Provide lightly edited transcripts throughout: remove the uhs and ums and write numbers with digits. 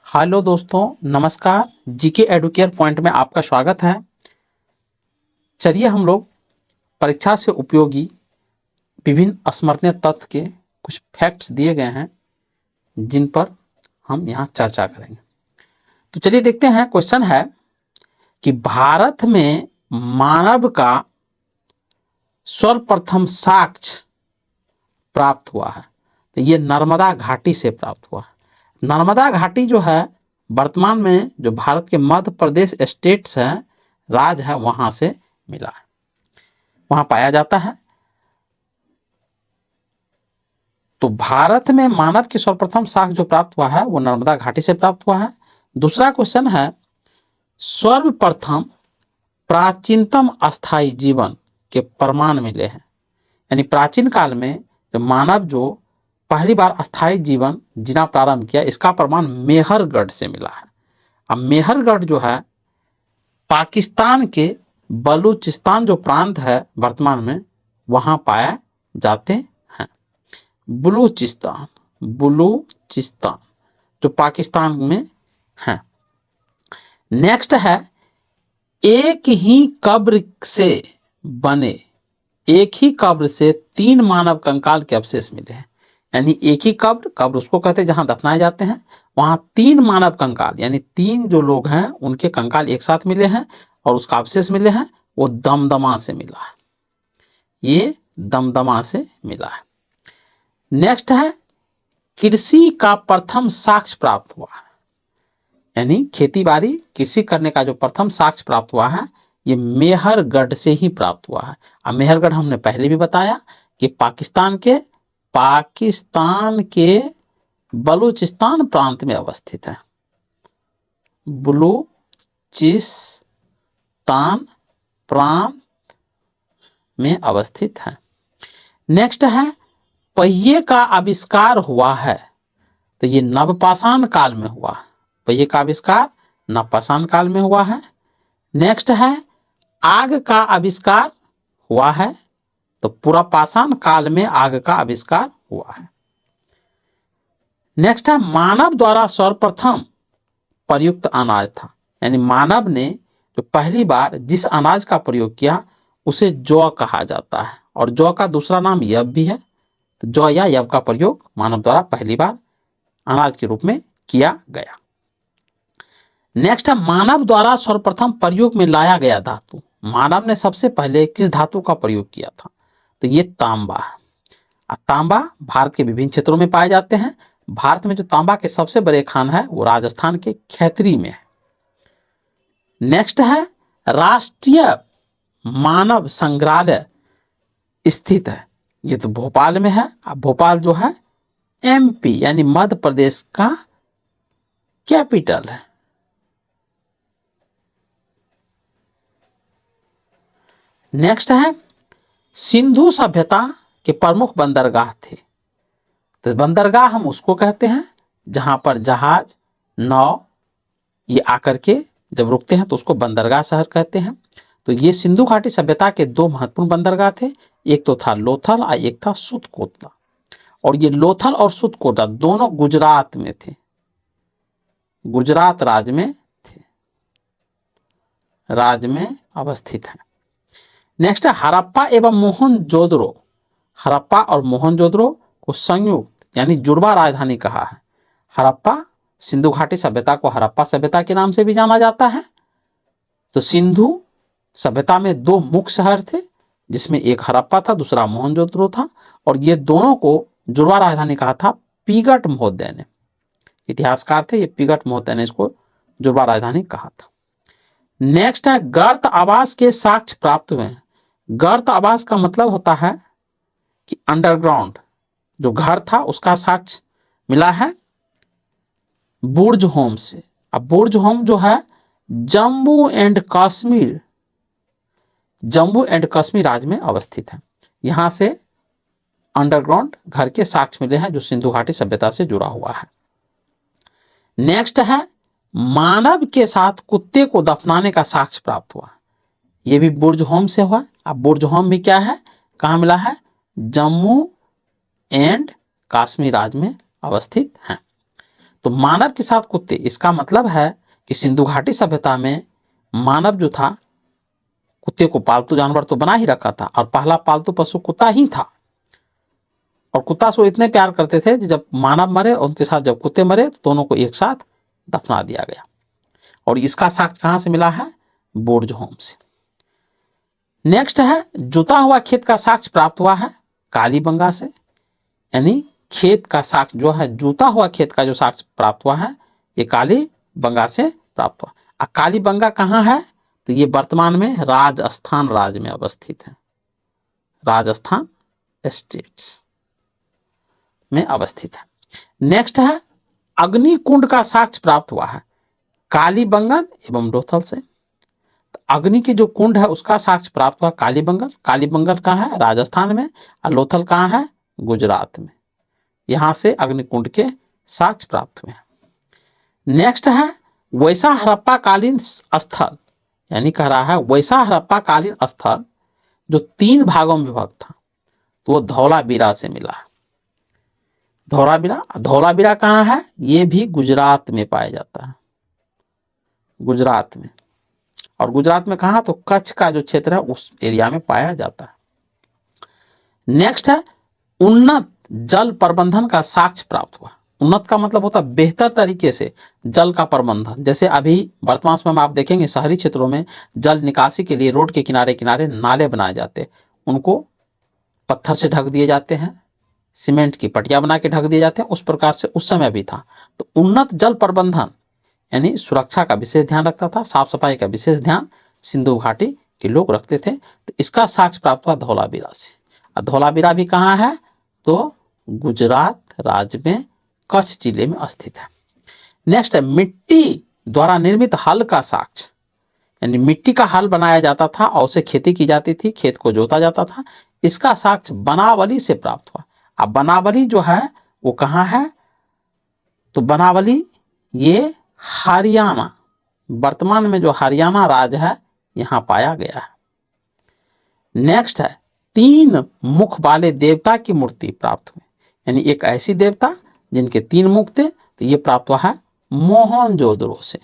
Hello दोस्तों, नमस्कार। GK Educare point में आपका स्वागत है। चलिए हम लोग परीक्षा से उपयोगी विभिन्न स्मरणीय तथ्य के कुछ फैक्ट्स दिए गए हैं जिन पर हम यहाँ चर्चा करेंगे। तो चलिए देखते हैं। क्वेश्चन है कि भारत में मानव का सर्वप्रथम साक्ष्य प्राप्त हुआ है, तो ये नर्मदा घाटी से प्राप्त हुआ है। नर्मदा घाटी जो है वर्तमान में जो भारत के मध्य प्रदेश स्टेट्स है, राज्य है, वहां से मिला है, वहां पाया जाता है। तो भारत में मानव की सर्वप्रथम साक्ष्य जो प्राप्त हुआ है वो नर्मदा घाटी से प्राप्त हुआ है। दूसरा क्वेश्चन है, सर्वप्रथम प्राचीनतम अस्थाई जीवन के प्रमाण मिले हैं, यानी प्राचीन काल में जो मानव जो पहली बार अस्थाई जीवन जीना प्रारंभ किया, इसका प्रमाण मेहरगढ़ से मिला है। अब मेहरगढ़ जो है पाकिस्तान के बलूचिस्तान जो प्रांत है वर्तमान में, वहां पाए जाते हैं। बलूचिस्तान जो पाकिस्तान में है। नेक्स्ट है, एक ही कब्र से 3 मानव कंकाल के अवशेष मिले हैं। यानी एक ही कब्र उसको कहते हैं जहां दफनाए जाते हैं, वहां 3 मानव कंकाल यानी 3 जो लोग हैं उनके कंकाल एक साथ मिले हैं और उसका अवशेष मिले हैं। वो दमदमा से मिला है, ये दमदमा से मिला है। नेक्स्ट है, कृषि का प्रथम साक्ष्य प्राप्त हुआ है, यानी खेती बाड़ी कृषि करने का जो प्रथम साक्ष्य प्राप्त हुआ है ये मेहरगढ़ से ही प्राप्त हुआ है। अब मेहरगढ़ हमने पहले भी बताया कि पाकिस्तान के बलूचिस्तान प्रांत में अवस्थित है। बलूचिस्तान प्रांत में अवस्थित है। नेक्स्ट है, पहिए का आविष्कार हुआ है, तो ये नवपाषाण काल में हुआ। पहिए का आविष्कार नवपाषाण काल में हुआ है। नेक्स्ट है, आग का आविष्कार हुआ है, तो पुरापाषाण काल में आग का आविष्कार हुआ है। नेक्स्ट है, मानव द्वारा सर्वप्रथम प्रयुक्त अनाज था, यानी मानव ने जो पहली बार जिस अनाज का प्रयोग किया उसे जौ कहा जाता है, और जौ का दूसरा नाम यव भी है। तो जौ या यव का प्रयोग मानव द्वारा पहली बार अनाज के रूप में किया गया। नेक्स्ट है, मानव द्वारा सर्वप्रथम प्रयोग में लाया गया धातु। मानव ने सबसे पहले किस धातु का प्रयोग किया था, तो ये तांबा है। तांबा भारत के विभिन्न क्षेत्रों में पाए जाते हैं। भारत में जो तांबा के सबसे बड़े खान है वो राजस्थान के खैतरी में है। नेक्स्ट है, राष्ट्रीय मानव संग्रहालय स्थित है, ये तो भोपाल में है। अब भोपाल जो है एमपी यानी मध्य प्रदेश का कैपिटल है। नेक्स्ट है, सिंधु सभ्यता के प्रमुख बंदरगाह थे, तो बंदरगाह हम उसको कहते हैं जहां पर जहाज नाव ये आकर के जब रुकते हैं तो उसको बंदरगाह शहर कहते हैं। तो ये सिंधु घाटी सभ्यता के 2 महत्वपूर्ण बंदरगाह थे, एक तो था लोथल और एक था सुतकोता। और ये लोथल और सुतकोता दोनों गुजरात में थे, गुजरात राज्य में अवस्थित है। नेक्स्ट है, हड़प्पा एवं मोहनजोदड़ो। हड़प्पा और मोहनजोदड़ो को संयुक्त यानी जुड़वा राजधानी कहा है। हड़प्पा सिंधु घाटी सभ्यता को हड़प्पा सभ्यता के नाम से भी जाना जाता है। तो सिंधु सभ्यता में 2 मुख्य शहर थे, जिसमें एक हड़प्पा था, दूसरा मोहनजोदड़ो था, और ये दोनों को जुड़वा राजधानी कहा था पिगट महोदय ने। इतिहासकार थे ये पिगट महोदय ने इसको जुड़वा राजधानी कहा था। नेक्स्ट है, गर्त आवास के साक्ष्य प्राप्त हुए हैं। गर्त आवास का मतलब होता है कि अंडरग्राउंड जो घर था उसका साक्ष्य मिला है बुर्ज होम से। अब बुर्ज होम जो है जम्मू एंड कश्मीर राज्य में अवस्थित है। यहां से अंडरग्राउंड घर के साक्ष्य मिले हैं जो सिंधु घाटी सभ्यता से जुड़ा हुआ है। नेक्स्ट है, मानव के साथ कुत्ते को दफनाने का साक्ष्य प्राप्त हुआ, यह भी बुर्ज होम से हुआ। अब बुर्ज होम भी क्या है, कहां मिला है, जम्मू एंड कश्मीर राज्य में अवस्थित है। तो मानव के साथ कुत्ते, इसका मतलब है कि सिंधु घाटी सभ्यता में मानव जो था कुत्ते को पालतू जानवर तो बना ही रखा था, और पहला पालतू पशु कुत्ता ही था। और कुत्ता से वो इतने प्यार करते थे कि जब मानव मरे और उनके साथ जब कुत्ते मरे तो दोनों को एक साथ दफना दिया गया। और इसका साक्ष्य कहां से मिला है? बोर्जहोम से। नेक्स्ट है जुता हुआ खेत का साक्ष्य प्राप्त हुआ है कालीबंगा से, यानी खेत का साक्ष्य जो है, जुता हुआ खेत का जो साक्ष्य प्राप्त हुआ है ये कालीबंगा से प्राप्त हुआ। कालीबंगा कहाँ है? तो ये वर्तमान में राजस्थान राज्य में अवस्थित है, राजस्थान स्टेट्स में अवस्थित है। नेक्स्ट है अग्निकुंड का साक्ष्य प्राप्त हुआ है कालीबंगन एवं लोथल से। अग्नि की जो कुंड है उसका साक्ष्य प्राप्त हुआ कालीबंगन। कालीबंगन कहाँ है? राजस्थान में। और लोथल कहाँ है? गुजरात में। यहां से अग्निकुंड के साक्ष्य प्राप्त हुए हैं। नेक्स्ट है वैसा हड़प्पा कालीन स्थल, यानी कह रहा है वैसा हड़प्पा कालीन स्थल जो 3 भागों में विभक्त था, तो वो धौलावीरा से मिला है। धौलावीरा, धौलावीरा कहाँ है? ये भी गुजरात में पाया जाता है, गुजरात में। और गुजरात में कहाँ? तो कच्छ का जो क्षेत्र है उस एरिया में पाया जाता है। नेक्स्ट है उन्नत जल प्रबंधन का साक्ष्य प्राप्त हुआ। उन्नत का मतलब होता है बेहतर तरीके से जल का प्रबंधन। जैसे अभी वर्तमान समय में आप देखेंगे शहरी क्षेत्रों में जल निकासी के लिए रोड के किनारे किनारे नाले बनाए जाते हैं, उनको पत्थर से ढक दिए जाते हैं, सीमेंट की पटिया बना के ढक दिए जाते हैं। उस प्रकार से उस समय भी था। तो उन्नत जल प्रबंधन यानी सुरक्षा का विशेष ध्यान रखता था, साफ सफाई का विशेष ध्यान सिंधु घाटी के लोग रखते थे। तो इसका साक्ष्य प्राप्त हुआ धौलावीरा से। और धौलावीरा भी कहाँ है? तो गुजरात राज्य में कच्छ जिले में स्थित है। नेक्स्ट है मिट्टी द्वारा निर्मित हल का साक्ष्य, यानी मिट्टी का हल बनाया जाता था और उसे खेती की जाती थी, खेत को जोता जाता था। इसका साक्ष्य बनावली से प्राप्त हुआ। अब बनावली जो है वो कहाँ है? तो बनावली ये हरियाणा, वर्तमान में जो हरियाणा राज्य है यहां पाया गया है। नेक्स्ट है 3 मुख वाले देवता की मूर्ति प्राप्त हुई, यानी एक ऐसी देवता जिनके 3 मुख थे, तो ये प्राप्त हुआ है मोहनजोदड़ो से,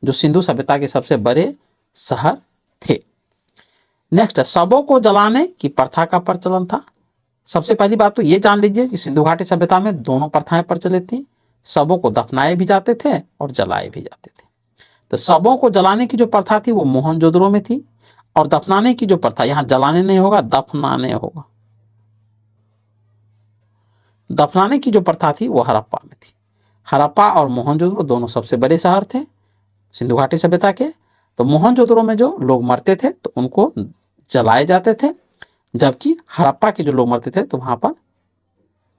जो सिंधु सभ्यता के सबसे बड़े शहर थे। नेक्स्ट है शवों को जलाने की प्रथा का प्रचलन था। सबसे पहली बात तो ये जान लीजिए कि सिंधु घाटी सभ्यता में दोनों प्रथाएं प्रचलित थी। शवों को दफनाए भी जाते थे और जलाए भी जाते थे। तो शवों को जलाने की जो प्रथा थी वो मोहनजोदड़ो में थी, और दफनाने की जो प्रथा, यहां जलाने नहीं होगा दफनाने होगा, दफनाने की जो प्रथा थी वो हड़प्पा में थी। हड़प्पा और मोहनजोदड़ो दोनों सबसे बड़े शहर थे सिंधु घाटी सभ्यता के। तो मोहनजोदड़ो में जो लोग मरते थे तो उनको जलाए जाते थे, जबकि हड़प्पा के जो लोग मरते थे तो वहां पर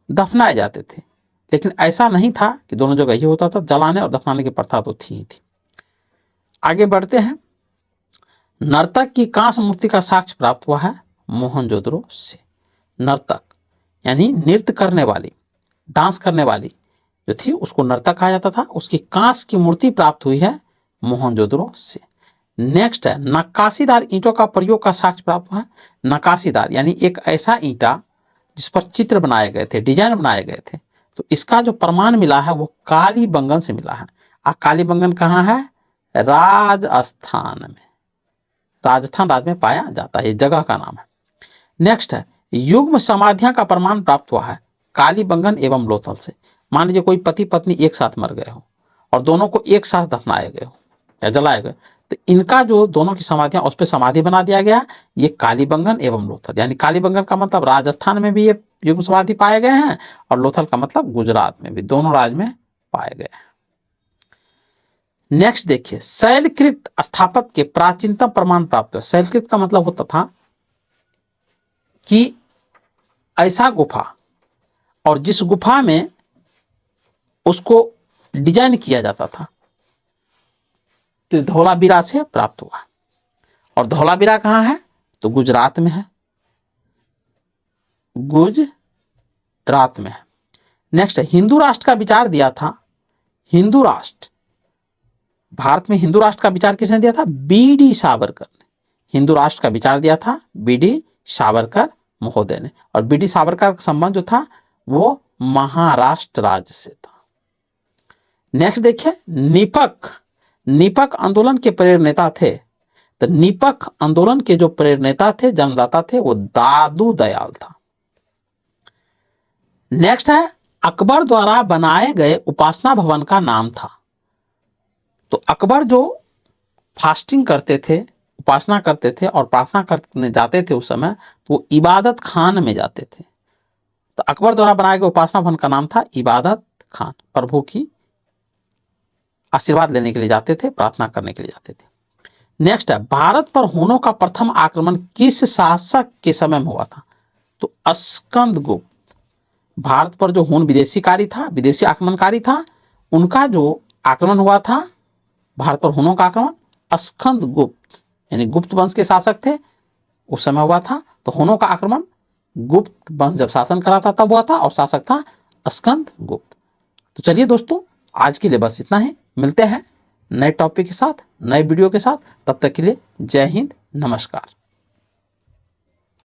दफनाए जाते थे। लेकिन ऐसा नहीं था कि दोनों जगह ही होता था, जलाने और दफनाने की प्रथा तो थी ही थी। आगे बढ़ते हैं। नर्तक की कांस्य मूर्ति का साक्ष्य प्राप्त हुआ है मोहनजोदड़ो से। नर्तक यानी नृत्य करने वाली, डांस करने वाली जो थी उसको नर्तक कहा जाता था। उसकी कांस्य की मूर्ति प्राप्त हुई है मोहनजोदड़ो से। नेक्स्ट है नक्काशीदार ईंटों का प्रयोग का साक्ष्य प्राप्त हुआ है। नक्काशीदार यानी एक ऐसा ईंटा जिस पर चित्र बनाए गए थे, डिजाइन बनाए गए थे। तो इसका जो प्रमाण मिला है वो कालीबंगन से मिला है। कालीबंगन कहाँ है? राजस्थान में, राजस्थान राज्य में पाया जाता है, ये जगह का नाम है। नेक्स्ट है युग्म समाधियां का प्रमाण प्राप्त हुआ है कालीबंगन एवं लोथल से। मान लीजिए कोई पति पत्नी एक साथ मर गए हो और दोनों को एक साथ दफनाए गए हो या जलाए गए, तो इनका जो दोनों की समाधियां उस पर समाधि बना दिया गया, ये कालीबंगन एवं लोथल। यानी कालीबंगन का मतलब राजस्थान में भी ये युग्म समाधि पाए गए हैं, और लोथल का मतलब गुजरात में भी, दोनों राज्य में पाए गए हैं। नेक्स्ट देखिए शैलकृत स्थापत्य के प्राचीनतम प्रमाण प्राप्त हुआ। शैलकृत का मतलब होता था कि ऐसा गुफा, और जिस गुफा में उसको डिजाइन किया जाता था, तो धौलावीरा से प्राप्त हुआ। और धौलावीरा कहाँ है? तो गुजरात में है, गुजरात में है। नेक्स्ट है हिंदू राष्ट्र का विचार दिया था। हिंदू राष्ट्र, भारत में हिंदू राष्ट्र का विचार किसने दिया था? बी.डी. सावरकर ने हिंदू राष्ट्र का विचार दिया था, बी.डी. सावरकर महोदय ने। और बी.डी. सावरकर का संबंध जो था वो महाराष्ट्र राज्य से था। नेक्स्ट देखिए, नीपक आंदोलन के प्रेरणेता थे। तो नीपक आंदोलन के जो प्रेरणेता थे, जन्मदाता थे, वो दादू दयाल था। नेक्स्ट है, अकबर द्वारा बनाए गए उपासना भवन का नाम था। तो अकबर जो फास्टिंग करते थे, उपासना करते थे और प्रार्थना करने जाते थे उस समय, तो वो इबादत खान में जाते थे। तो अकबर द्वारा बनाए गए उपासना भवन का नाम था इबादत खान। प्रभु की आशीर्वाद लेने के लिए जाते थे, प्रार्थना करने के लिए जाते थे। नेक्स्ट है, भारत पर हुनों का प्रथम आक्रमण किस शासक के समय में हुआ था? तो स्कंदगुप्त। भारत पर जो हुन विदेशीकारी था, विदेशी आक्रमणकारी था, उनका जो आक्रमण हुआ था, भारत पर हुनों का आक्रमण, स्कंदगुप्त यानी गुप्त वंश के शासक थे, उस समय हुआ था। तो हुनों का आक्रमण गुप्त वंश जब शासन कर रहा था तब हुआ था, और शासक था स्कंदगुप्त। तो चलिए दोस्तों, आज के लिए बस इतना ही। मिलते हैं नए टॉपिक के साथ, नए वीडियो के साथ। तब तक के लिए जय हिंद, नमस्कार।